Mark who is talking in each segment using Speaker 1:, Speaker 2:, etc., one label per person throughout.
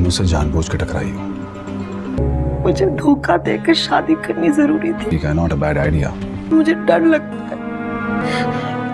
Speaker 1: तुम मुझसे जानबूझ के टकराई हो।
Speaker 2: मुझे धोखा देकर शादी करनी जरूरी थी।
Speaker 1: ठीक है, नॉट अ बैड आइडिया।
Speaker 2: मुझे डर लगता है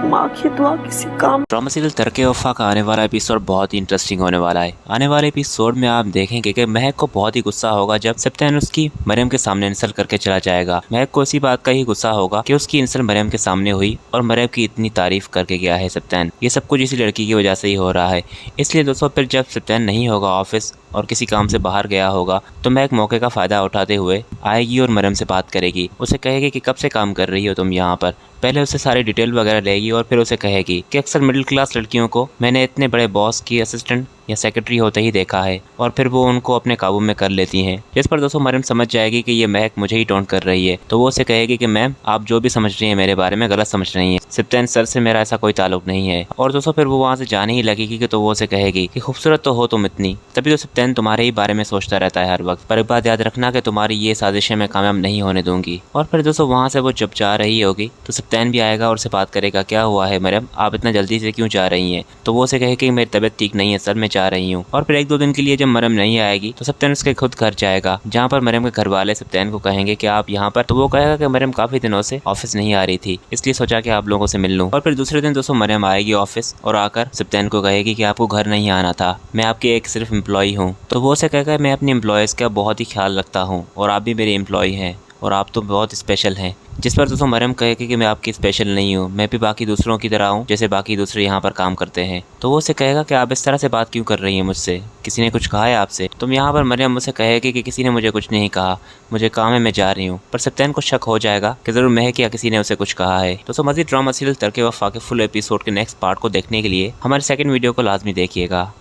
Speaker 2: माँ की दुआ किसी काम।
Speaker 3: ड्रामा सीरियल तरके वफा का आने वाला एपिसोड बहुत ही इंटरेस्टिंग होने वाला है। आने वाले एपिसोड में आप देखेंगे कि महक को बहुत ही गुस्सा होगा जब सप्तान उसकी मरियम के सामने इंसल्ट करके चला जाएगा। महक को इसी बात का ही गुस्सा होगा कि उसकी इंसल्ट मरियम के सामने हुई और मरियम की इतनी तारीफ करके गया है सप्तान। ये सब कुछ इसी लड़की की वजह से ही हो रहा है। इसलिए दोस्तों फिर जब सप्तान नहीं होगा ऑफिस और किसी काम से बाहर गया होगा तो महक मौके का फायदा उठाते हुए आएगी और मरियम से बात करेगी। उसे कहेगी कि कब से काम कर रही हो तुम यहाँ पर। पहले उसे सारी डिटेल वगैरह लेगी और फिर उसे कहेगी कि अक्सर मिडिल क्लास लड़कियों को मैंने इतने बड़े बॉस की असिस्टेंट या सेक्रेटरी होते ही देखा है और फिर वो उनको अपने काबू में कर लेती हैं। जिस पर दोस्तों मरियम समझ जाएगी कि ये महक मुझे ही टोंट कर रही है। तो वो उसे कहेगी कि मैम आप जो भी समझ रही हैं मेरे बारे में गलत समझ रही हैं, सप्तान सर से मेरा ऐसा कोई ताल्लुक नहीं है। और दोस्तों फिर वो वहाँ से जाने ही लगेगी कि तो वो उसे कहेगी कि खूबसूरत तो हो तुम इतनी, तभी तो सप्तान तुम्हारे ही बारे में सोचता रहता है हर वक्त, पर एक बात याद रखना कि तुम्हारी ये साजिशें मैं कामयाब नहीं होने दूंगी। और फिर दोस्तों वहाँ से वो जब जा रही होगी तो सप्तान भी आएगा और उसे बात करेगा क्या हुआ है मरियम, आप इतना जल्दी से क्यों जा रही हैं। तो वो उसे कहेगी मेरी तबीयत ठीक नहीं है सर, मैं जा रही हूँ। और फिर एक दो दिन के लिए जब मरियम नहीं आएगी तो सप्तान उसके खुद घर जाएगा, जहाँ पर मरियम के घर वाले सप्तान को कहेंगे कि आप यहाँ पर। तो वो कहेगा कि मरियम काफी दिनों से ऑफिस नहीं आ रही थी, इसलिए सोचा कि आप लोगों से मिल लूं। और फिर दूसरे दिन दोस्तों मरियम आएगी ऑफिस और आकर सप्तान को कहेगी कि आपको घर नहीं आना था, मैं आपकी एक सिर्फ एम्प्लॉय हूँ। तो वो उसे कहेगा मैं अपनी एम्प्लॉयज़ का बहुत ही ख्याल रखता हूँ और आप भी मेरे एम्प्लॉय हैं और आप तो बहुत स्पेशल हैं। जिस पर दोस्तों मरियम कहेगी कि मैं आपकी स्पेशल नहीं हूँ, मैं भी बाकी दूसरों की तरह हूँ जैसे बाकी दूसरे यहाँ पर काम करते हैं। तो वो उसे कहेगा कि आप इस तरह से बात क्यों कर रही हैं मुझसे, किसी ने कुछ कहा है आपसे। तुम यहाँ पर मरियम मुझसे कहेगी कि किसी ने मुझे कुछ नहीं कहा, मुझे काम है मैं जा रही हूँ। पर सप्तान को शक हो जाएगा कि जरूर महक या किसी ने उसे कुछ कहा है। दोस्तों मज़ीद ड्रामा सीरियल तरके वफा के फुल एपिसोड के नेक्स्ट पार्ट को देखने के लिए हमारे सेकंड वीडियो को लाजमी देखिएगा।